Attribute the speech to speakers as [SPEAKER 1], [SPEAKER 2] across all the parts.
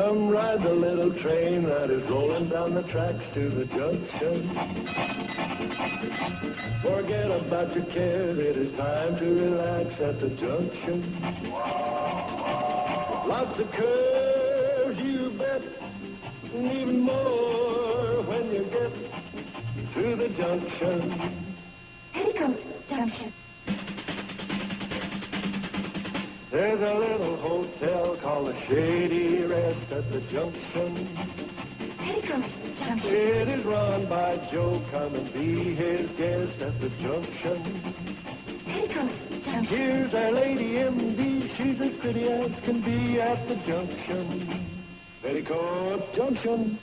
[SPEAKER 1] Come ride the little train that is rolling down the tracks to the junction. Forget about your cares, it is time to relax at the junction. Lots of curves, you bet, and even more when you get to the junction.
[SPEAKER 2] Petticoat Junction.
[SPEAKER 1] There's a little hotel called the Shady Rest at the junction.
[SPEAKER 2] Petticoat Junction.
[SPEAKER 1] It is run by Joe. Come and be his guest at the junction.
[SPEAKER 2] Petticoat Junction.
[SPEAKER 1] Here's our lady M.D. She's as pretty as can be at the junction. Petticoat Junction.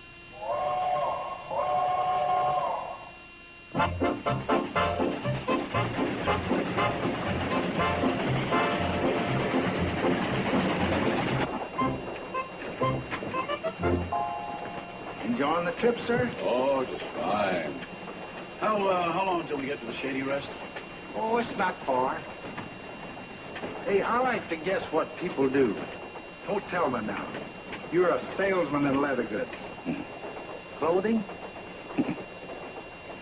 [SPEAKER 3] Enjoying the trip, sir?
[SPEAKER 4] Oh, just fine. How long until we get to the Shady Rest?
[SPEAKER 3] Oh, it's not far. Hey, I like to guess what people do. Don't tell me now. You're a salesman in leather goods. Clothing?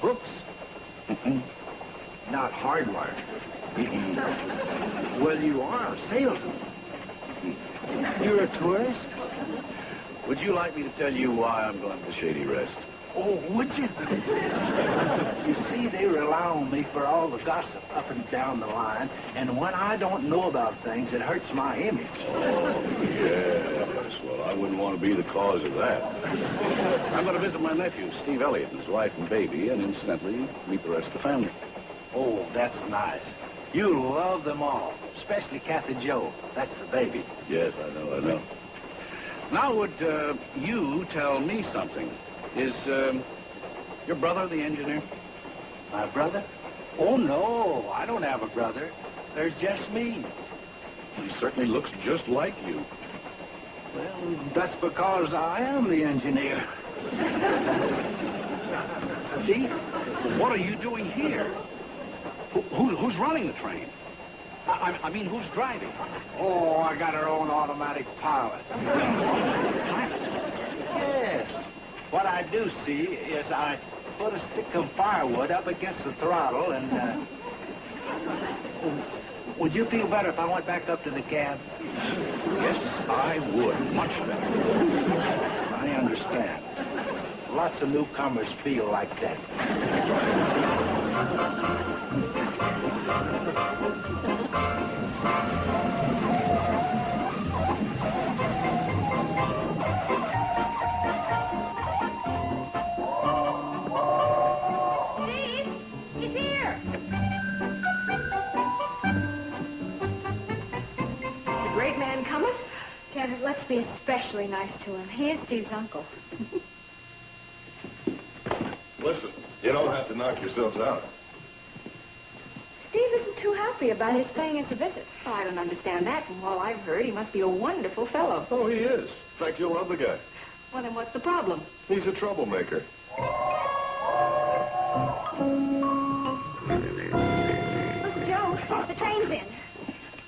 [SPEAKER 3] Books? Not hardware. Well, you are a salesman. You're a tourist?
[SPEAKER 4] Would you like me to tell you why I'm going to the Shady Rest?
[SPEAKER 3] Oh, would you? You see, they rely on me for all the gossip up and down the line, and when I don't know about things, it hurts my image.
[SPEAKER 4] Oh, yes. Well, I wouldn't want to be the cause of that. I'm going to visit my nephew, Steve Elliott, and his wife and baby, and incidentally, meet the rest of the family.
[SPEAKER 3] Oh, that's nice. You love them all, especially Kathy Joe. That's the baby.
[SPEAKER 4] Yes, I know. Now, would you tell me something? Is your brother the engineer?
[SPEAKER 3] My brother? Oh, no, I don't have a brother. There's just me.
[SPEAKER 4] He certainly looks just like you.
[SPEAKER 3] Well, that's because I am the engineer. See?
[SPEAKER 4] What are you doing here? Who's running the train? I mean, who's driving?
[SPEAKER 3] Oh, I got our own automatic pilot. Yes. What I do see is I put a stick of firewood up against the throttle and, would you feel better if I went back up to the cab?
[SPEAKER 4] Yes, I would. Much better.
[SPEAKER 3] I understand. Lots of newcomers feel like that.
[SPEAKER 2] Let's be especially nice to him. He is Steve's uncle.
[SPEAKER 1] Listen, you don't have to knock yourselves out.
[SPEAKER 2] Steve isn't too happy about his paying us a visit.
[SPEAKER 5] Oh, I don't understand that. From all I've heard, he must be a wonderful fellow.
[SPEAKER 1] Oh, he is. In fact, you'll love the guy.
[SPEAKER 5] Well, then what's the problem?
[SPEAKER 1] He's a troublemaker.
[SPEAKER 2] Look, Joe, the train's in.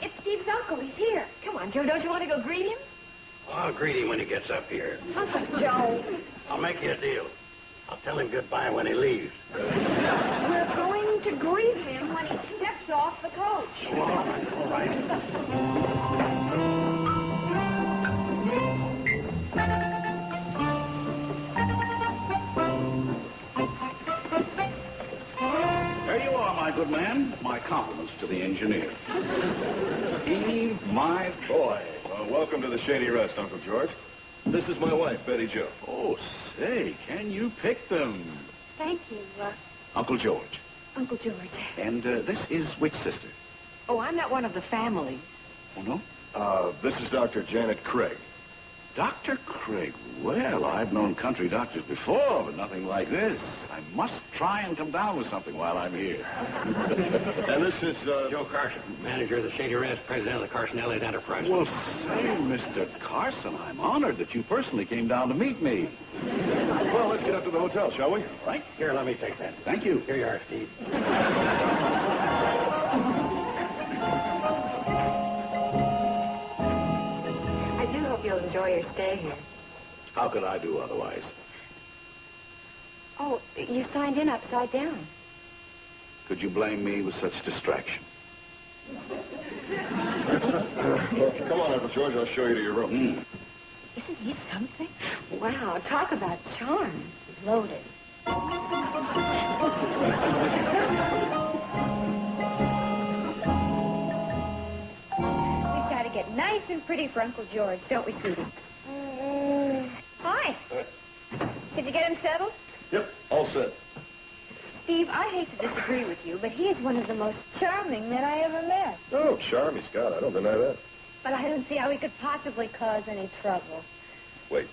[SPEAKER 2] It's Steve's uncle. He's here.
[SPEAKER 5] Come on, Joe, don't you want to go greet him?
[SPEAKER 6] I'll greet him when he gets up here.
[SPEAKER 2] Uncle Joe.
[SPEAKER 6] I'll make you a deal. I'll tell him goodbye when he leaves.
[SPEAKER 2] We're going to greet him when he steps off the coach.
[SPEAKER 6] All right.
[SPEAKER 4] There you are, my good man. My compliments to the engineer. Steve, my boy.
[SPEAKER 1] Welcome to the Shady Rest, Uncle George. This is my wife, Betty Jo.
[SPEAKER 4] Oh, say, can you pick them?
[SPEAKER 2] Thank you,
[SPEAKER 4] Uncle George.
[SPEAKER 2] Uncle George.
[SPEAKER 4] And this is which sister?
[SPEAKER 5] Oh, I'm not one of the family.
[SPEAKER 4] Oh, no?
[SPEAKER 1] This is Dr. Janet Craig.
[SPEAKER 4] Dr. Craig. Well, I've known country doctors before, but nothing like this. I must try and come down with something while I'm here.
[SPEAKER 1] And this is,
[SPEAKER 6] Joe Carson, manager of the Shady Rest, president of the Carson Elliott Enterprise.
[SPEAKER 4] Well, say, Mr. Carson, I'm honored that you personally came down to meet me.
[SPEAKER 1] well, let's get up to the hotel, shall we?
[SPEAKER 4] Right?
[SPEAKER 6] Here, let me take that.
[SPEAKER 4] Thank you.
[SPEAKER 6] Here you are, Steve.
[SPEAKER 5] I do hope you'll enjoy your stay here.
[SPEAKER 4] How could I do otherwise?
[SPEAKER 5] Oh, you signed in upside down.
[SPEAKER 4] Could you blame me with such distraction?
[SPEAKER 1] Come on, Uncle George. I'll show you to your room.
[SPEAKER 5] Isn't he something? Wow, talk about charm. Loaded.
[SPEAKER 2] We've got to get nice and pretty for Uncle George, don't we, sweetie? Hi. Did you get him settled?
[SPEAKER 1] Yep, all set.
[SPEAKER 2] Steve, I hate to disagree with you, but he is one of the most charming men I ever met.
[SPEAKER 1] Oh, charm he's got. I don't deny that.
[SPEAKER 2] But I don't see how he could possibly cause any trouble.
[SPEAKER 1] Wait.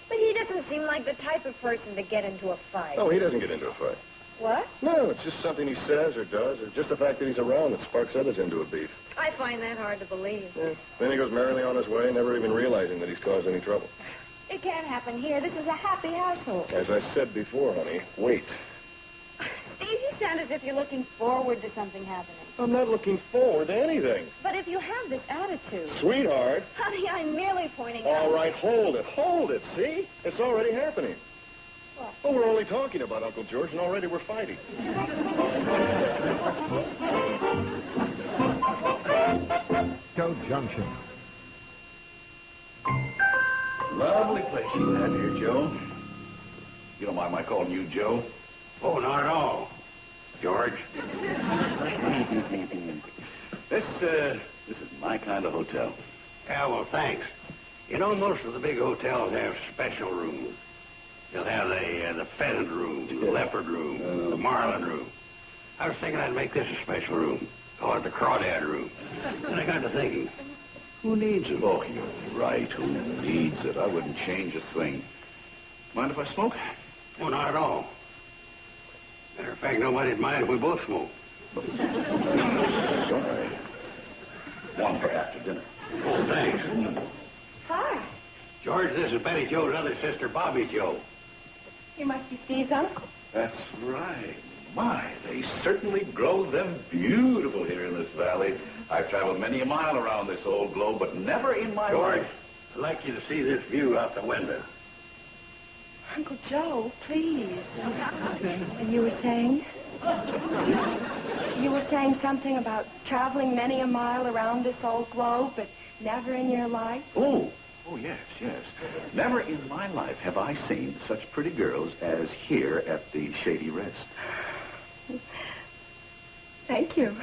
[SPEAKER 2] But he doesn't seem like the type of person to get into a fight.
[SPEAKER 1] No, he doesn't get into a fight.
[SPEAKER 2] What?
[SPEAKER 1] No, it's just something he says or does, or just the fact that he's around that sparks others into a beef.
[SPEAKER 2] I find that hard to believe.
[SPEAKER 1] Yeah. Then he goes merrily on his way, never even realizing that he's caused any trouble.
[SPEAKER 2] It can't happen here. This is a happy household.
[SPEAKER 1] As I said before, honey, wait.
[SPEAKER 2] Steve, you sound as if you're looking forward to something happening.
[SPEAKER 1] I'm not looking forward to anything.
[SPEAKER 2] But if you have this attitude...
[SPEAKER 1] Sweetheart.
[SPEAKER 2] Honey, I'm merely pointing out...
[SPEAKER 1] All right, hold it. See? It's already happening.
[SPEAKER 2] What?
[SPEAKER 1] Well, we're only talking about Uncle George, and already we're fighting.
[SPEAKER 3] Petticoat Junction.
[SPEAKER 4] Lovely place you have here, Joe. You don't mind my calling you Joe?
[SPEAKER 6] Oh, not at all. George.
[SPEAKER 4] This is my kind of hotel.
[SPEAKER 6] Yeah, well, thanks. You know, most of the big hotels have special rooms. They'll have the pheasant room, the leopard room, the marlin room. I was thinking I'd make this a special room. Call it the crawdad room. And I got to thinking, who needs them?
[SPEAKER 4] Oh, you're right. Who needs it? I wouldn't change a thing. Mind if I smoke?
[SPEAKER 6] Oh, not at all. Matter of fact, nobody'd mind if we both smoke.
[SPEAKER 4] Sorry. One for after dinner.
[SPEAKER 6] Oh, thanks.
[SPEAKER 2] Hi.
[SPEAKER 6] George, this is Betty Joe's other sister, Bobby Joe.
[SPEAKER 2] You must be Steve's uncle.
[SPEAKER 4] That's right. My, they certainly grow them beautiful here in this valley. I've traveled many a mile around this old globe, but never in my
[SPEAKER 6] George,
[SPEAKER 4] life.
[SPEAKER 6] I'd like you to see this view out the window.
[SPEAKER 2] Uncle Joe, please. And you were saying? You were saying something about traveling many a mile around this old globe, but never in your life?
[SPEAKER 4] Oh, yes. Never in my life have I seen such pretty girls as here at the Shady Rest.
[SPEAKER 2] Thank you.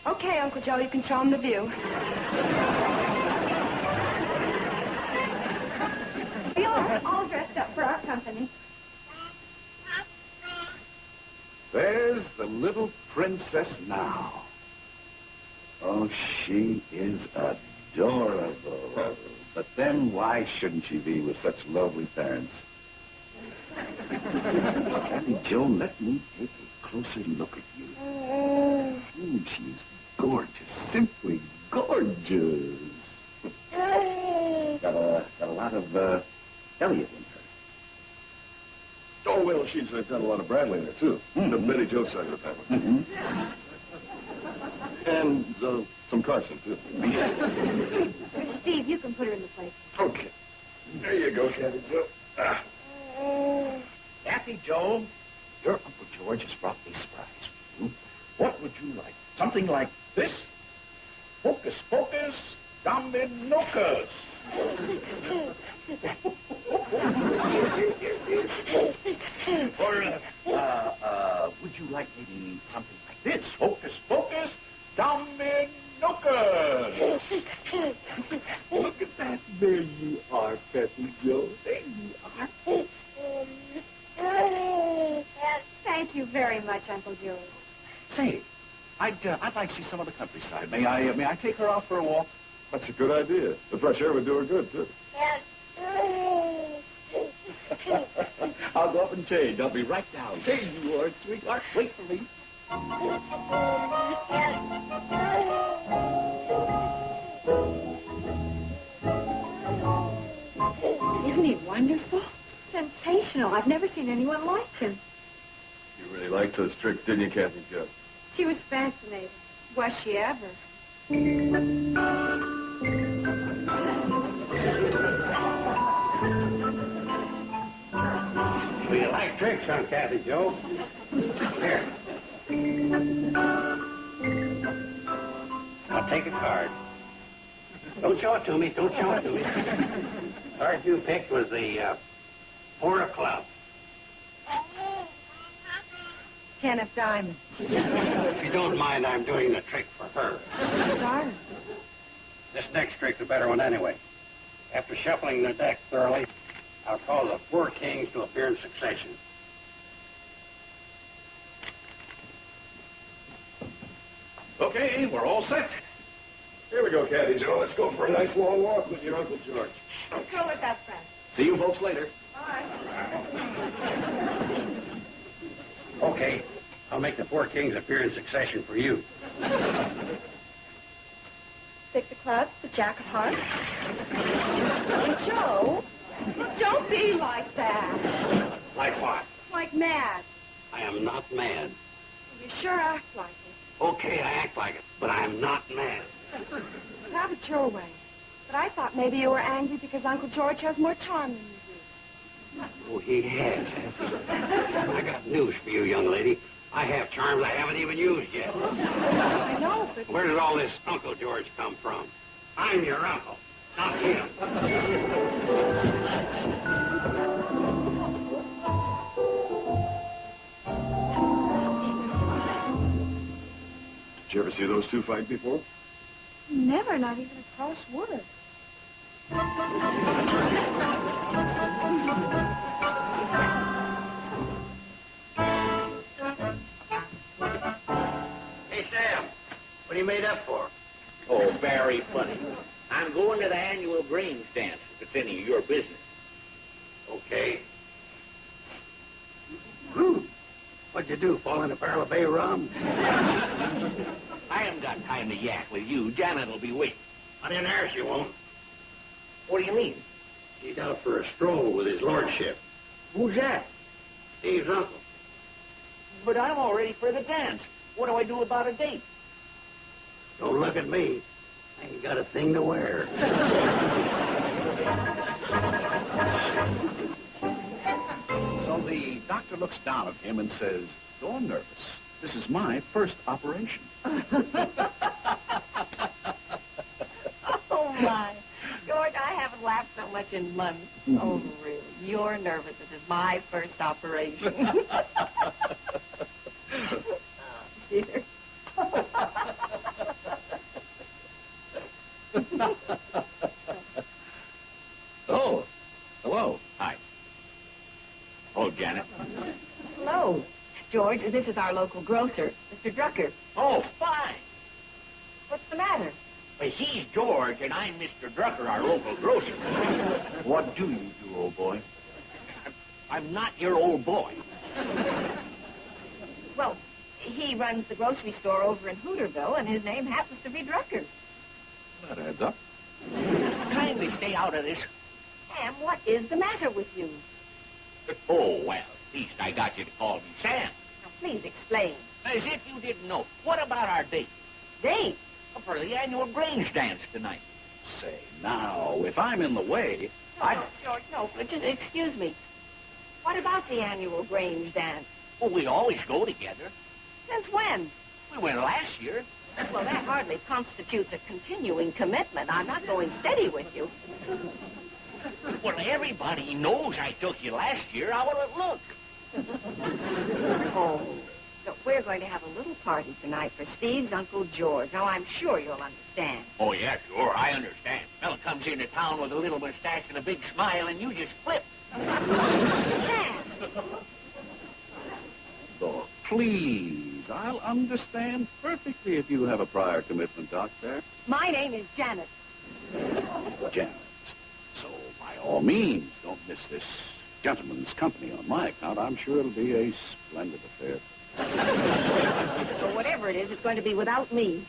[SPEAKER 2] Okay, Uncle Joe, you can show him the view. We are all dressed up for our company.
[SPEAKER 4] There's the little princess now. Oh, she is adorable. But then why shouldn't she be with such lovely parents? Kathy Joe, let me take a closer look at you. She's gorgeous, simply gorgeous. Got a lot of Elliot in her.
[SPEAKER 1] Oh, well, she's got a lot of Bradley in there, too. The Betty Joe side of the family. And some Carson, too.
[SPEAKER 2] Steve, you can put her in the place.
[SPEAKER 1] Okay. There you go, Kathy Joe.
[SPEAKER 4] Kathy Joe, your Uncle George has brought me a surprise for you. What would you like? Something like this? Hocus pocus, dominocus. Or, would you like maybe something like this? Hocus pocus, dominocus. Look at that. There you are, Kathy Joe. There you are.
[SPEAKER 2] Thank you very much, Uncle Joe.
[SPEAKER 4] Say, I'd like to see some of the countryside. May I take her out for a walk?
[SPEAKER 1] That's a good idea. The fresh air would do her good, too.
[SPEAKER 4] I'll go up and change. I'll be right down. There you are, sweetheart. Wait for me.
[SPEAKER 5] Isn't he wonderful? Sensational. I've never seen anyone like him.
[SPEAKER 1] You really liked those tricks, didn't you, Kathy Joe?
[SPEAKER 2] She was fascinating. Was she ever?
[SPEAKER 6] Thanks, Aunt Kathy, Joe. Here. Now take a card. Don't show it to me. Don't show it to me. Card you picked was the 4 of clubs.
[SPEAKER 2] 10 of diamonds.
[SPEAKER 6] If you don't mind, I'm doing the trick for her.
[SPEAKER 2] Sorry.
[SPEAKER 6] This next trick's a better one anyway. After shuffling the deck thoroughly, I'll call the 4 kings to appear in succession.
[SPEAKER 4] Okay, we're all set.
[SPEAKER 1] Here we go, Kathy Joe. Let's go for a nice long walk with your Uncle George.
[SPEAKER 2] Let's go with that friend.
[SPEAKER 4] See you folks later.
[SPEAKER 2] Bye.
[SPEAKER 6] Okay, I'll make the 4 kings appear in succession for you.
[SPEAKER 2] 6 of clubs, the jack of hearts. Hey, Joe, don't be like that.
[SPEAKER 6] Like what?
[SPEAKER 2] Like mad.
[SPEAKER 6] I am not mad.
[SPEAKER 2] You sure act like it.
[SPEAKER 6] Okay, I act like it, but I'm not mad.
[SPEAKER 2] Have it your way. But I thought maybe you were angry because Uncle George has more charm than you do.
[SPEAKER 6] Oh, he has. I got news for you, young lady. I have charms I haven't even used yet.
[SPEAKER 2] I know, but...
[SPEAKER 6] Where did all this Uncle George come from? I'm your uncle, not him.
[SPEAKER 1] Did you ever see those two fight before?
[SPEAKER 2] Never, not even a cross word.
[SPEAKER 6] Hey, Sam, what are you made up for?
[SPEAKER 7] Oh, very funny. I'm going to the annual grains dance, if it's any of your business.
[SPEAKER 6] Okay. What'd you do, fall in a barrel of bay rum?
[SPEAKER 7] I haven't got time to yak with you. Janet'll be waiting.
[SPEAKER 6] On in there, she won't.
[SPEAKER 7] What do you mean?
[SPEAKER 6] He's out for a stroll with his lordship.
[SPEAKER 7] Who's that?
[SPEAKER 6] Steve's uncle.
[SPEAKER 7] But I'm all ready for the dance. What do I do about a date?
[SPEAKER 6] Don't look at me. I ain't got a thing to wear.
[SPEAKER 4] So the doctor looks down at him and says, "Don't nervous. This is my first operation."
[SPEAKER 5] Oh, my. George, I haven't laughed so much in months. Oh, really? You're nervous. This is my first operation. Oh, dear.
[SPEAKER 4] Oh, hello.
[SPEAKER 7] Hi. Oh, Janet.
[SPEAKER 5] Hello. George, this is our local grocer, Mr. Drucker.
[SPEAKER 7] Oh, fine.
[SPEAKER 5] What's the matter?
[SPEAKER 7] Well, he's George, and I'm Mr. Drucker, our local grocer.
[SPEAKER 4] What do you do, old boy?
[SPEAKER 7] I'm not your old boy.
[SPEAKER 5] Well, he runs the grocery store over in Hooterville, and his name happens to be Drucker.
[SPEAKER 4] That adds up.
[SPEAKER 7] Kindly stay out of this.
[SPEAKER 5] Sam, what is the matter with you?
[SPEAKER 7] Oh, well, at least I got you to call me Sam.
[SPEAKER 5] Now, please explain.
[SPEAKER 7] As if you didn't know. What about our date?
[SPEAKER 5] Date?
[SPEAKER 7] For the annual Grange dance tonight.
[SPEAKER 4] Say, now, if I'm in the way,
[SPEAKER 5] No, George, no. Just excuse me. What about the annual Grange dance?
[SPEAKER 7] Well, we always go together.
[SPEAKER 5] Since when?
[SPEAKER 7] We went last year.
[SPEAKER 5] Well, that hardly constitutes a continuing commitment. I'm not going steady with you.
[SPEAKER 7] Well, everybody knows I took you last year. How will it look?
[SPEAKER 5] Oh. So we're going to have a little party tonight for Steve's Uncle George. Now, I'm sure you'll understand.
[SPEAKER 7] Oh, yeah, sure. I understand. Fella comes into town with a little mustache and a big smile, and you just flip.
[SPEAKER 5] Sam!
[SPEAKER 4] oh, please, I'll understand perfectly if you have a prior commitment, Doctor.
[SPEAKER 5] My name is Janet.
[SPEAKER 4] Janet. So, by all means, don't miss this gentleman's company on my account. I'm sure it'll be a splendid affair.
[SPEAKER 5] So whatever it is, it's going to be without me.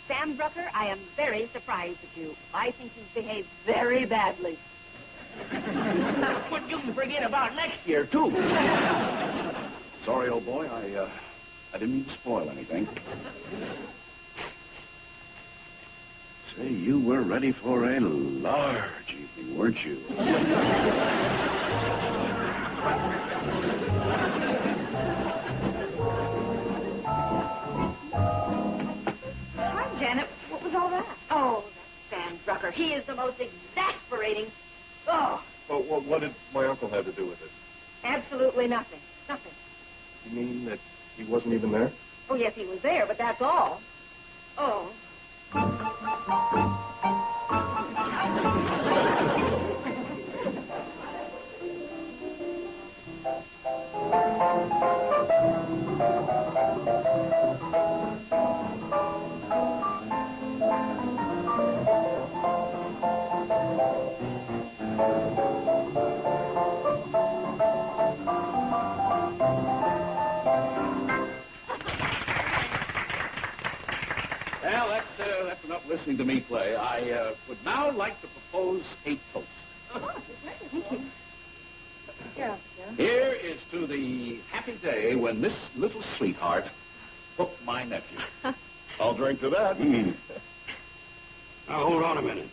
[SPEAKER 5] Sam Drucker, I am very surprised at you. I think you've behaved very badly.
[SPEAKER 7] But you can forget about next year, too.
[SPEAKER 4] Sorry, old boy, I didn't mean to spoil anything. Say, you were ready for a large evening, weren't you?
[SPEAKER 5] He is the most exasperating... Oh,
[SPEAKER 1] Well, what did my uncle have to do with it?
[SPEAKER 5] absolutely nothing. Nothing.
[SPEAKER 1] You mean that he wasn't even there?
[SPEAKER 5] Oh, yes, he was there, but that's all. Oh.
[SPEAKER 4] Well, that's enough listening to me play. I would now like to propose a toast.
[SPEAKER 2] Yeah.
[SPEAKER 4] Here is to the happy day when this little sweetheart hooked my nephew.
[SPEAKER 1] I'll drink to that.
[SPEAKER 6] Now, hold on a minute.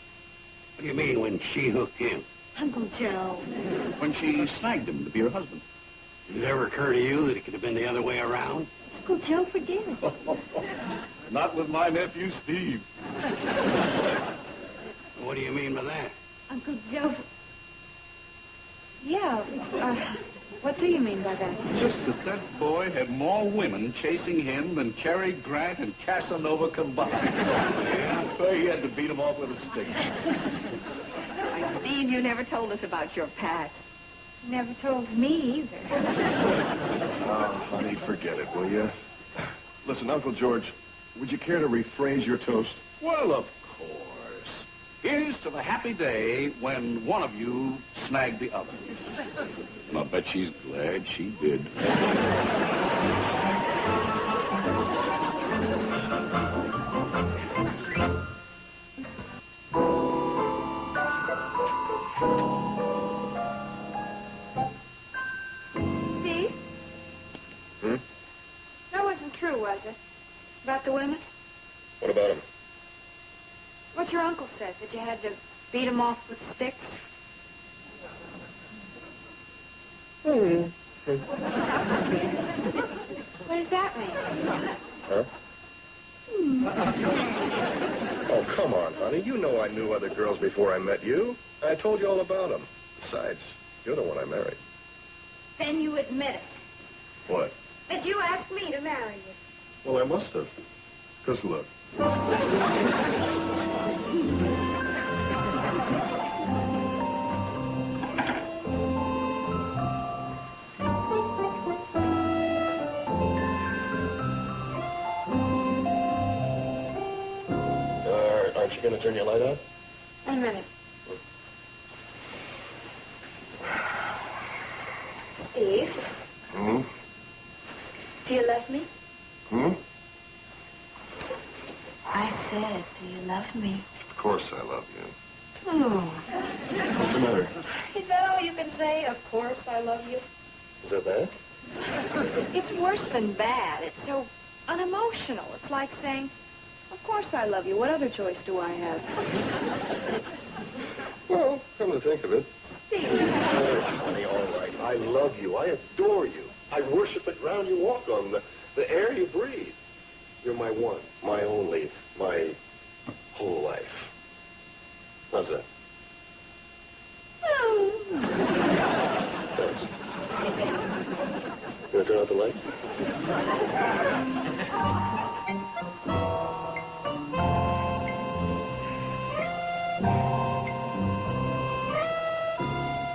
[SPEAKER 6] What do you mean when she hooked him?
[SPEAKER 2] Uncle Joe.
[SPEAKER 4] When she snagged him to be her husband.
[SPEAKER 6] Did it ever occur to you that it could have been the other way around?
[SPEAKER 2] Uncle Joe, forget it.
[SPEAKER 4] Not with my nephew, Steve.
[SPEAKER 6] What do you mean by that?
[SPEAKER 2] Uncle Joe. Yeah, what do you mean by that?
[SPEAKER 4] Just that boy had more women chasing him than Cary Grant and Casanova combined. Yeah, so he had to beat him off with a stick.
[SPEAKER 5] Why, Steve, you never told us about your past.
[SPEAKER 2] You never told me either.
[SPEAKER 1] Oh, honey, forget it, will you? Listen, Uncle George, would you care to rephrase your toast?
[SPEAKER 4] Well, of course. Here's to the happy day when one of you snagged the other. And I bet she's glad she did.
[SPEAKER 2] Steve? That wasn't true, was it? About the women?
[SPEAKER 1] What about him?
[SPEAKER 2] What your uncle said, that you had to beat him off with sticks? What does that mean?
[SPEAKER 1] Huh? Oh, come on, honey. You know I knew other girls before I met you. I told you all about them. Besides, you're the one I married.
[SPEAKER 2] Then you admit it.
[SPEAKER 1] What?
[SPEAKER 2] That you asked me to marry you.
[SPEAKER 1] Well, I must have. Because look. Aren't you going to turn your light on?
[SPEAKER 2] Wait a minute. Steve,
[SPEAKER 1] Hmm?
[SPEAKER 2] do you love me?
[SPEAKER 1] Hmm?
[SPEAKER 2] I said, do you love me?
[SPEAKER 1] Of course I love you.
[SPEAKER 2] Oh.
[SPEAKER 1] What's the matter?
[SPEAKER 2] Is that all you can say? Of course I love you.
[SPEAKER 1] Is that bad?
[SPEAKER 2] It's worse than bad. It's so unemotional. It's like saying, of course I love you. What other choice do I have?
[SPEAKER 1] Well, come to think of it.
[SPEAKER 2] Steve.
[SPEAKER 1] Oh, honey, all right. I love you. I adore you. I worship the ground you walk on, the air you breathe. You're my one, my only, my whole life. How's that? Thanks. You want to turn out the light?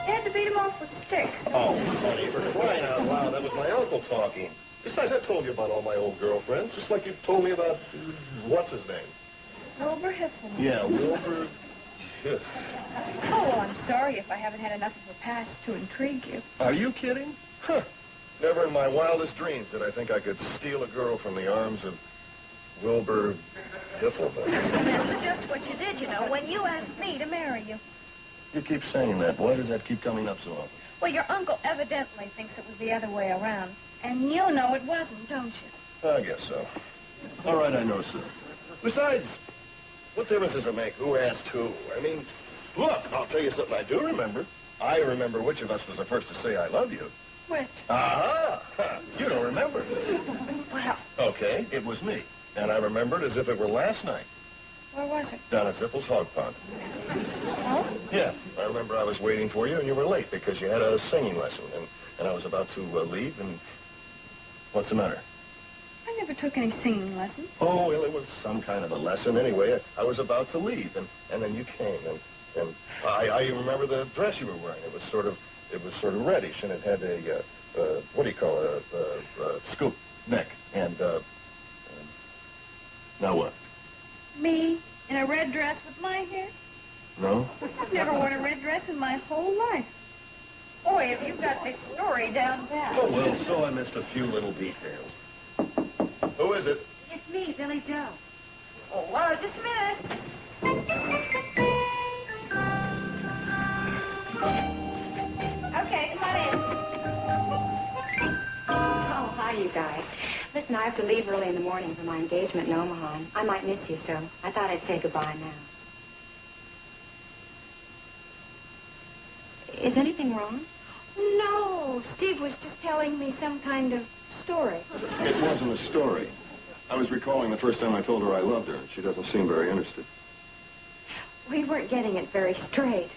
[SPEAKER 2] You had to beat him off with sticks.
[SPEAKER 1] Oh, honey, for crying out loud, that was my uncle talking. Besides, I told you about all my old girlfriends, just like you told me about, what's his name?
[SPEAKER 2] Wilbur Hiffel.
[SPEAKER 1] Yeah, Wilbur.
[SPEAKER 2] Oh, I'm sorry if I haven't had enough of a past to intrigue you.
[SPEAKER 1] Are you kidding? Huh. Never in my wildest dreams did I think I could steal a girl from the arms of Wilbur Hiffelman.
[SPEAKER 2] That's just what you did, you know, when you asked me to marry you.
[SPEAKER 1] You keep saying that. Why does that keep coming up so often?
[SPEAKER 2] Well, your uncle evidently thinks it was the other way around. And you know it wasn't, don't you?
[SPEAKER 1] I guess so. All right, I know so. Besides, what difference does it make who asked who? I mean, look, I'll tell you something I do remember. I remember which of us was the first to say I love you.
[SPEAKER 2] Which?
[SPEAKER 1] Aha! You don't remember.
[SPEAKER 2] Well,
[SPEAKER 1] Okay, it was me. And I remember it as if it were last night.
[SPEAKER 2] Where was it?
[SPEAKER 1] Down at Zippel's Hog Pond.
[SPEAKER 2] Oh?
[SPEAKER 1] Yeah, I remember I was waiting for you, and you were late because you had a singing lesson, and I was about to leave, and what's the matter?
[SPEAKER 2] I never took any singing lessons.
[SPEAKER 1] Oh, well, it was some kind of a lesson. Anyway, I was about to leave, and then you came, and I remember the dress you were wearing. It was sort of reddish, and it had a, what do you call it, a scoop neck, and now what?
[SPEAKER 2] Me? In a red dress with my hair?
[SPEAKER 1] No?
[SPEAKER 2] I've never worn a red dress in my whole life. Boy, have you got this story down pat.
[SPEAKER 1] Oh, well, so I missed a few little details. Who is it?
[SPEAKER 5] It's me, Billy Joe.
[SPEAKER 2] Oh, well, just a minute. Okay, come on in.
[SPEAKER 5] Oh, hi, you guys. Listen, I have to leave early in the morning for my engagement in Omaha. I might miss you, so I thought I'd say goodbye now. Is anything wrong?
[SPEAKER 2] No, Steve was just telling me some kind of story.
[SPEAKER 1] It wasn't a story. I was recalling the first time I told her I loved her, and she doesn't seem very interested.
[SPEAKER 2] We weren't getting it very straight.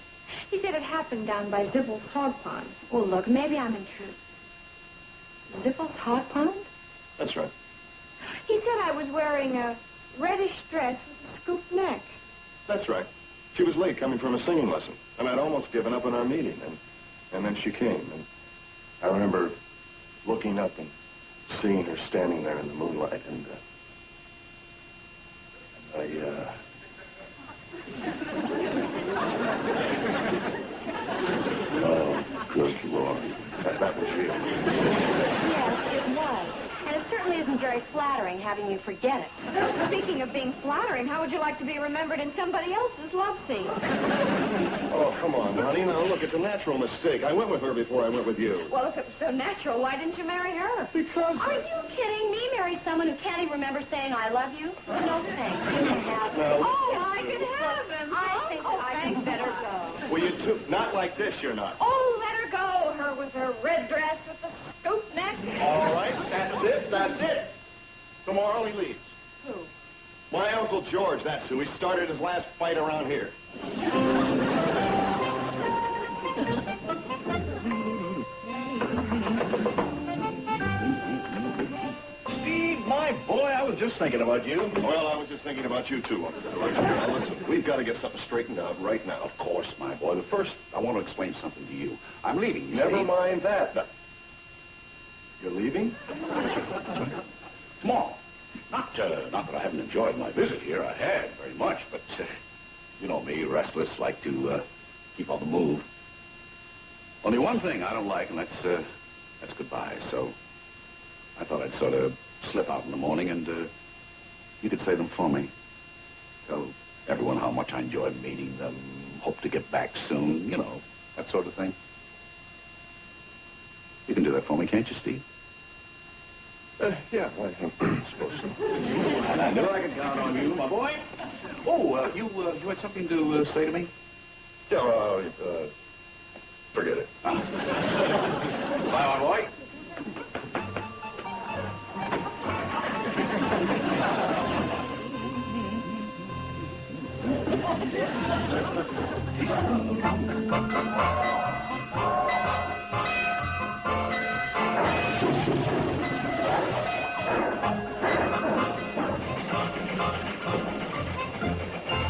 [SPEAKER 2] He said it happened down by Zippel's Hog Pond. Well, look, maybe I'm intruding.
[SPEAKER 5] Zippel's Hog Pond?
[SPEAKER 1] That's right.
[SPEAKER 2] He said I was wearing a reddish dress with a scoop neck.
[SPEAKER 1] That's right. She was late coming from a singing lesson, and I'd almost given up on our meeting, and then she came, and I remember looking up and seeing her standing there in the moonlight, and oh, good Lord. That was you.
[SPEAKER 2] Yes, it was. And it certainly isn't very flattering having you forget it. Speaking of being flattering, how would you like to be remembered in somebody else's love scene?
[SPEAKER 1] Oh, come on, honey. Now, look, it's a natural mistake. I went with her before I went with you.
[SPEAKER 2] Well, if it was so natural, why didn't you marry her?
[SPEAKER 1] Because...
[SPEAKER 2] Are you kidding me? Marry someone who can't even remember saying I love you? No, thanks. You can have him.
[SPEAKER 1] No.
[SPEAKER 2] Oh, I can have him. I think I'd better go.
[SPEAKER 1] Well, you too. Not like this, you're not.
[SPEAKER 2] Oh, let her go. Her with her red dress with the scoop neck.
[SPEAKER 1] All right, that's it. That's it. Tomorrow he leaves.
[SPEAKER 2] Who?
[SPEAKER 1] My Uncle George, that's who. He started his last fight around here.
[SPEAKER 4] Steve, my boy, I was just thinking about you.
[SPEAKER 1] Well, I was just thinking about you, too, Uncle George. Now, listen, we've got to get something straightened out right now.
[SPEAKER 4] Of course, my boy. But first, I want to explain something to you. I'm leaving, you
[SPEAKER 1] Never
[SPEAKER 4] see.
[SPEAKER 1] mind that. You're leaving?
[SPEAKER 4] Tomorrow. Not that I haven't enjoyed my visit here. I had very much, but you know me, restless, like to keep on the move. Only one thing I don't like, and that's goodbye. So I thought I'd sort of slip out in the morning, and you could say them for me. Tell everyone how much I enjoyed meeting them. Hope to get back soon. You know, that sort of thing. You can do that for me, can't you, Steve?
[SPEAKER 1] Yeah, I suppose so.
[SPEAKER 4] And I knew I could count on you, my boy. Oh, you had something to say to me?
[SPEAKER 1] Yeah, forget it.
[SPEAKER 4] Bye, my boy.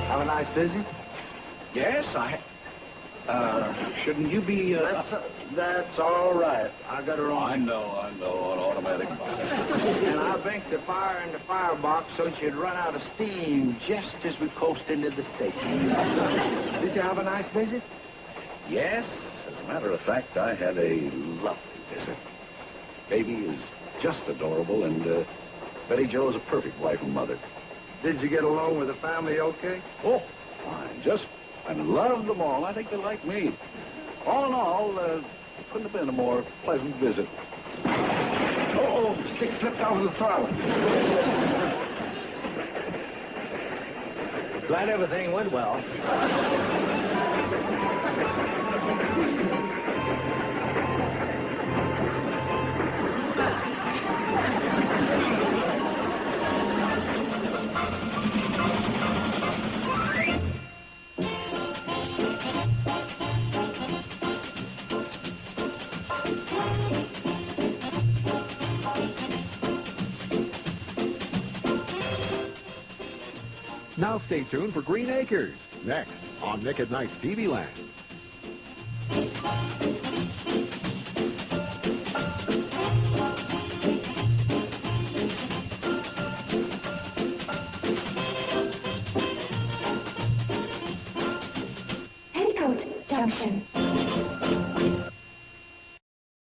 [SPEAKER 3] Have a nice visit?
[SPEAKER 4] Yes, shouldn't you be,
[SPEAKER 3] That's all right. I got her
[SPEAKER 4] I
[SPEAKER 3] on.
[SPEAKER 4] know, on automatic.
[SPEAKER 3] And I banked the fire in the firebox so she'd run out of steam just as we coasted into the station. Did you have a nice visit?
[SPEAKER 4] Yes, as a matter of fact, I had a lovely visit. Baby is just adorable, and Betty Jo is a perfect wife and mother.
[SPEAKER 3] Did you get along with the family okay?
[SPEAKER 4] Oh, fine. I love them all. I think they like me. All in all, it couldn't have been a more pleasant visit.
[SPEAKER 3] Oh, stick slipped out of the throttle. Glad everything went well.
[SPEAKER 8] Now stay tuned for Green Acres, next on Nick at Night's TV Land.